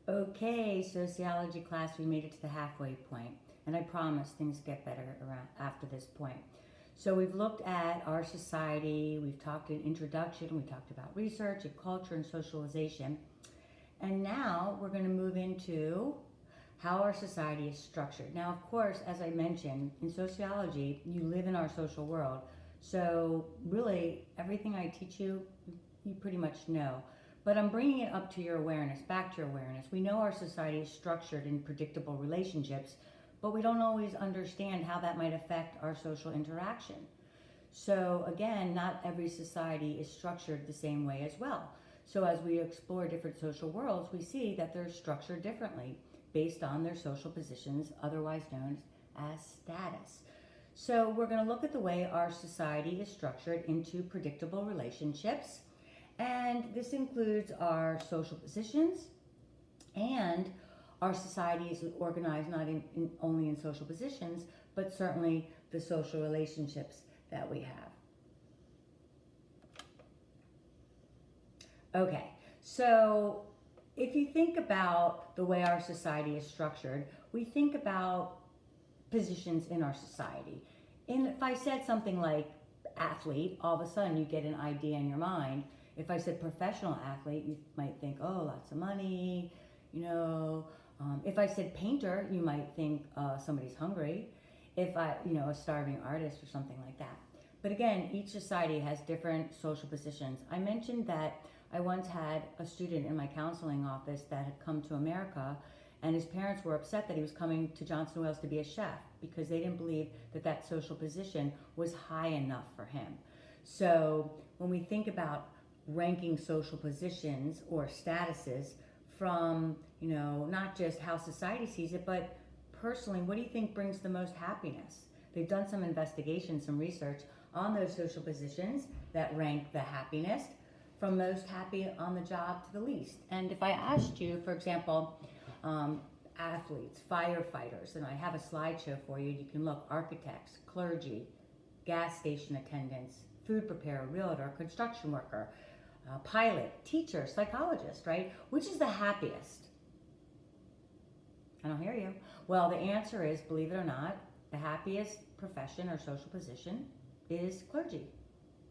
Okay, sociology class, we made it to the halfway point, and I promise things get better around after this point. So we've looked at our society, we've talked in introduction, we talked about research and culture and socialization, and now we're going to move into how our society is structured. Now, of course, as I mentioned, in sociology, you live in our social world, so really everything I teach you, you pretty much know. But I'm bringing it up to your awareness, back to your awareness. We know our society is structured in predictable relationships, but we don't always understand how that might affect our social interaction. So again, not every society is structured the same way as well. So as we explore different social worlds, we see that they're structured differently based on their social positions, otherwise known as status. So we're going to look at the way our society is structured into predictable relationships. And this includes our social positions, and our society is organized not only in social positions, but certainly the social relationships that we have. Okay, so if you think about the way our society is structured, we think about positions in our society. And if I said something like athlete, all of a sudden you get an idea in your mind. If I said professional athlete, you might think, oh, lots of money, if I said painter, you might think somebody's hungry. If a starving artist or something like that. But again, each society has different social positions. I mentioned that I once had a student in my counseling office that had come to America, and his parents were upset that he was coming to Johnson Wales to be a chef because they didn't believe that social position was high enough for him. So when we think about ranking social positions or statuses from, not just how society sees it, but personally, what do you think brings the most happiness? They've done some investigation, some research on those social positions that rank the happiest from most happy on the job to the least. And if I asked you, for example, athletes, firefighters, and I have a slideshow for you, you can look, architects, clergy, gas station attendants, food preparer, realtor, construction worker, pilot, teacher, psychologist, right? Which is the happiest? I don't hear you. Well, the answer is, believe it or not, the happiest profession or social position is clergy.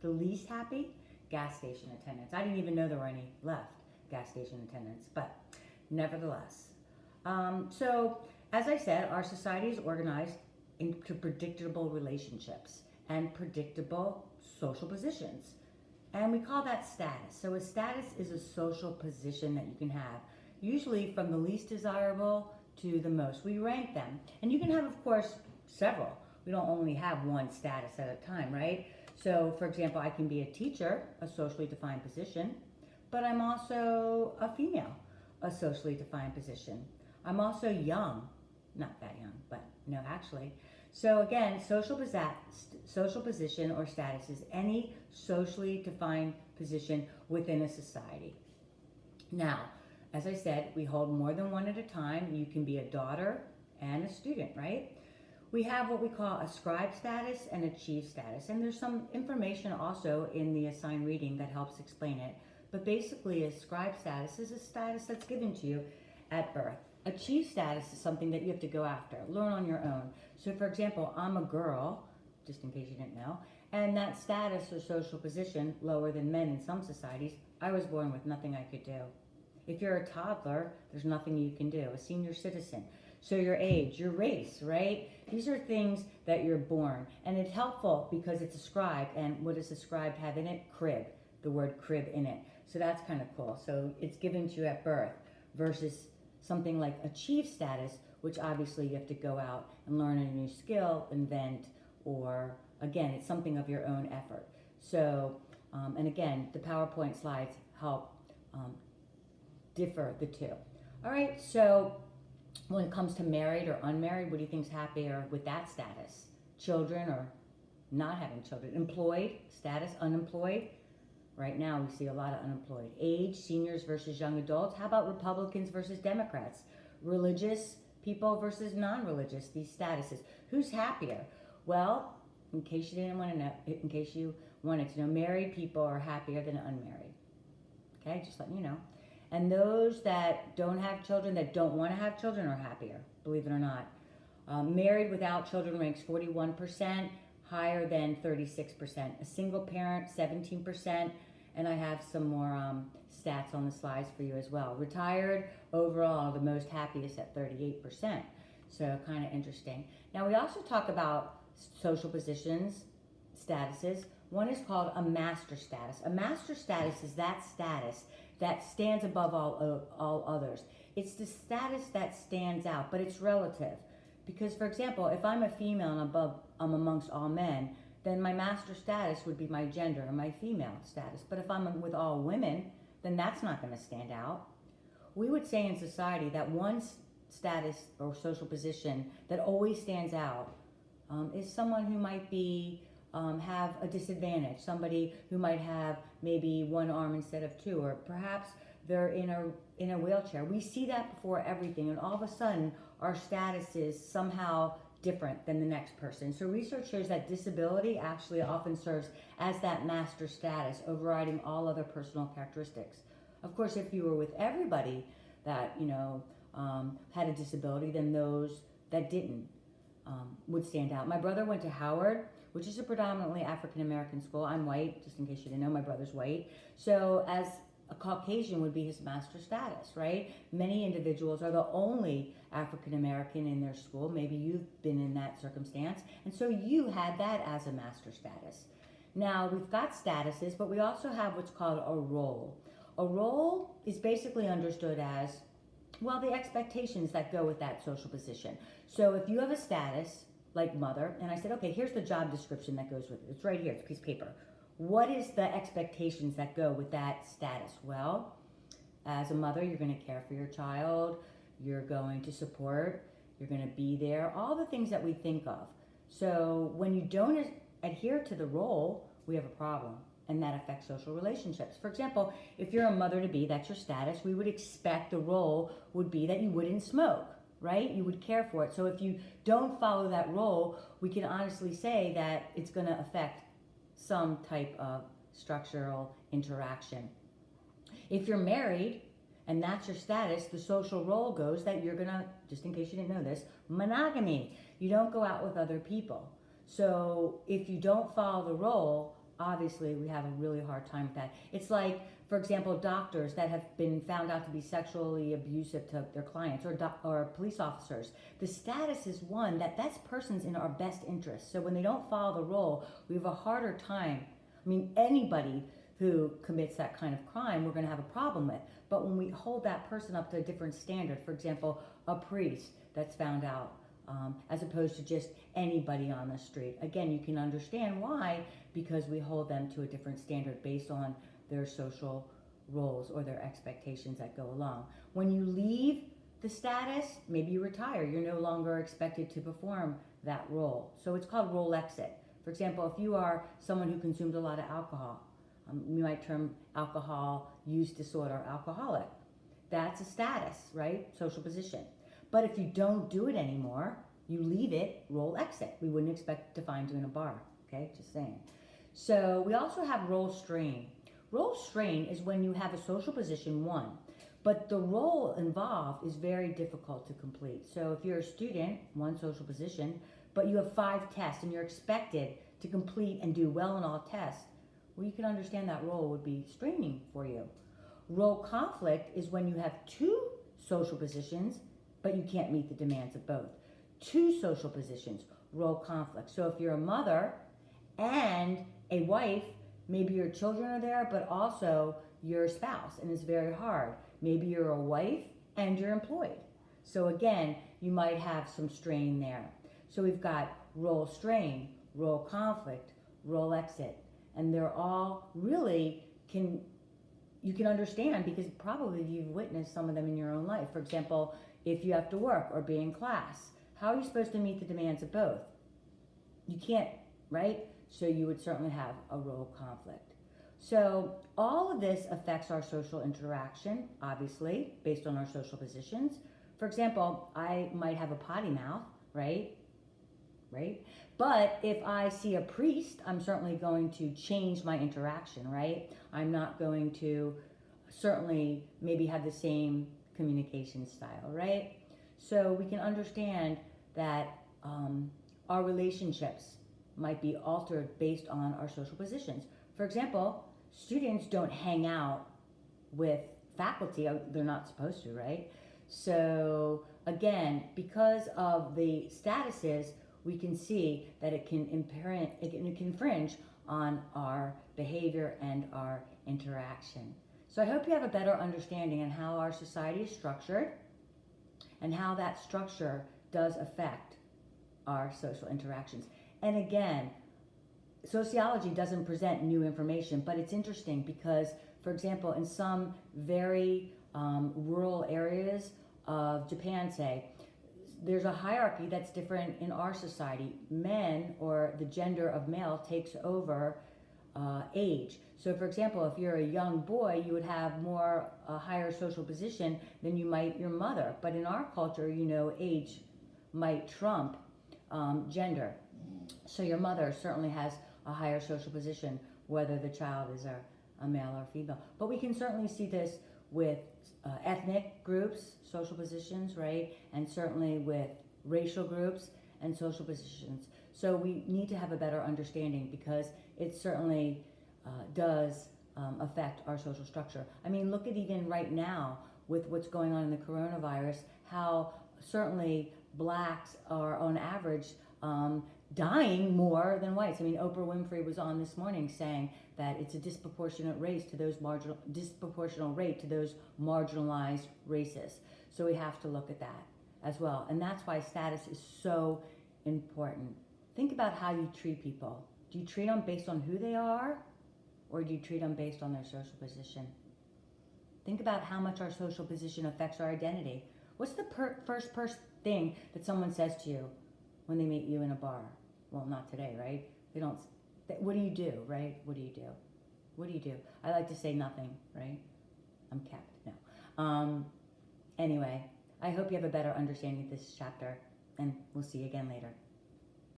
The least happy, gas station attendants. I didn't even know there were any left, gas station attendants, but nevertheless. So, as I said, our society is organized into predictable relationships and predictable social positions. And we call that status. So a status is a social position that you can have, usually from the least desirable to the most. We rank them. And you can have, of course, several. We don't only have one status at a time, right? So, for example, I can be a teacher, a socially defined position, but I'm also a female, a socially defined position. I'm also young, not that young, but no, actually. So again, social position or status is any socially defined position within a society. Now, as I said, we hold more than one at a time. You can be a daughter and a student, right? We have what we call ascribed status and achieved status. And there's some information also in the assigned reading that helps explain it. But basically, ascribed status is a status that's given to you at birth. Achieved status is something that you have to go after, learn on your own. So for example, I'm a girl, just in case you didn't know, and that status or social position, lower than men in some societies, I was born with nothing I could do. If you're a toddler, there's nothing you can do. A senior citizen. So your age, your race, right? These are things that you're born. And it's helpful because it's ascribed. And what does ascribed have in it? Crib. The word crib in it. So that's kind of cool. So it's given to you at birth versus something like achieve status, which obviously you have to go out and learn a new skill, invent, or again, it's something of your own effort. So, and again, the PowerPoint slides help differ the two. All right, so when it comes to married or unmarried, what do you think is happier with that status? Children or not having children? Employed status, unemployed? Right now we see a lot of unemployed. Age, seniors versus young adults. How about Republicans versus Democrats? Religious people versus non-religious, these statuses. Who's happier? Well, in case you didn't want to know, in case you wanted to know, married people are happier than unmarried. Okay, just letting you know. And those that don't have children, that don't want to have children, are happier, believe it or not. Married without children ranks 41%, higher than 36%. A single parent, 17%. And I have some more stats on the slides for you as well. Retired, overall, the most happiest at 38%. So kind of interesting. Now we also talk about social positions, statuses. One is called a master status. A master status is that status that stands above all others. It's the status that stands out, but it's relative. Because, for example, if I'm a female and I'm amongst all men, then my master status would be my gender or my female status. But if I'm with all women, then that's not going to stand out. We would say in society that one status or social position that always stands out is someone who might be have a disadvantage, somebody who might have maybe one arm instead of two, or perhaps they're in a wheelchair. We see that before everything, and all of a sudden our status is somehow different than the next person. So research shows that disability actually often serves as that master status, overriding all other personal characteristics. Of course, if you were with everybody that had a disability, then those that didn't would stand out. My brother went to Howard, which is a predominantly African-American school. I'm white, just in case you didn't know, my brother's white. So as a Caucasian would be his master status, right? Many individuals are the only African-American in their school. Maybe you've been in that circumstance. And so you had that as a master status. Now, we've got statuses, but we also have what's called a role. A role is basically understood as, well, the expectations that go with that social position. So if you have a status, like mother, and I said, okay, here's the job description that goes with it. It's right here, it's a piece of paper. What is the expectations that go with that status? Well, as a mother, you're going to care for your child, you're going to support, you're going to be there, all the things that we think of. So when you don't adhere to the role, we have a problem, and that affects social relationships. For example, if you're a mother-to-be, that's your status, we would expect the role would be that you wouldn't smoke, right? You would care for it. So if you don't follow that role, we can honestly say that it's going to affect some type of structural interaction. If you're married and that's your status, the social role goes that you're gonna, just in case you didn't know this, monogamy. You don't go out with other people. So if you don't follow the role, obviously we have a really hard time with that. It's like, for example, doctors that have been found out to be sexually abusive to their clients, or police officers. The status is one that's person's in our best interest. So when they don't follow the role, we have a harder time. I mean, anybody who commits that kind of crime, we're going to have a problem with. But when we hold that person up to a different standard, for example, a priest that's found out, as opposed to just anybody on the street. Again, you can understand why, because we hold them to a different standard based on their social roles or their expectations that go along. When you leave the status, maybe you retire, you're no longer expected to perform that role. So it's called role exit. For example, if you are someone who consumes a lot of alcohol, you might term alcohol use disorder alcoholic. That's a status, right? Social position. But if you don't do it anymore, you leave it, role exit. We wouldn't expect to find you in a bar, okay? Just saying. So we also have role strain. Role strain is when you have a social position, one, but the role involved is very difficult to complete. So if you're a student, one social position, but you have 5 tests and you're expected to complete and do well in all tests, well, you can understand that role would be straining for you. Role conflict is when you have 2 social positions, but you can't meet the demands of both. 2 social positions, role conflict. So if you're a mother and a wife, maybe your children are there, but also your spouse, and it's very hard. Maybe you're a wife and you're employed. So again, you might have some strain there. So we've got role strain, role conflict, role exit, and they're all really you can understand because probably you've witnessed some of them in your own life. For example, if you have to work or be in class, how are you supposed to meet the demands of both? You can't, right? So you would certainly have a role conflict. So all of this affects our social interaction, obviously, based on our social positions. For example, I might have a potty mouth, right? But if I see a priest, I'm certainly going to change my interaction, right? I'm not going to certainly maybe have the same communication style, right? So we can understand that our relationships might be altered based on our social positions. For example, students don't hang out with faculty, they're not supposed to, right? So again, because of the statuses, we can see that it can infringe on our behavior and our interaction. So I hope you have a better understanding on how our society is structured and how that structure does affect our social interactions. And again, sociology doesn't present new information, but it's interesting because, for example, in some very rural areas of Japan, say, there's a hierarchy that's different in our society. Men, or the gender of male, takes over age. So, for example, if you're a young boy, you would have a higher social position than you might your mother. But in our culture, age might trump gender. So your mother certainly has a higher social position, whether the child is a male or female. But we can certainly see this with ethnic groups, social positions, right? And certainly with racial groups and social positions. So we need to have a better understanding because it certainly does affect our social structure. I mean, look at even right now with what's going on in the coronavirus, how certainly blacks are on average dying more than whites. I mean, Oprah Winfrey was on this morning saying that it's a disproportionate rate to those marginalized races. So we have to look at that as well. And that's why status is so important. Think about how you treat people. Do you treat them based on who they are, or do you treat them based on their social position? Think about how much our social position affects our identity. What's the first thing that someone says to you when they meet you in a bar? Well, not today, right? They don't. What do you do, right? What do you do? What do you do? I like to say nothing, right? I'm kept. No. Anyway, I hope you have a better understanding of this chapter, and we'll see you again later.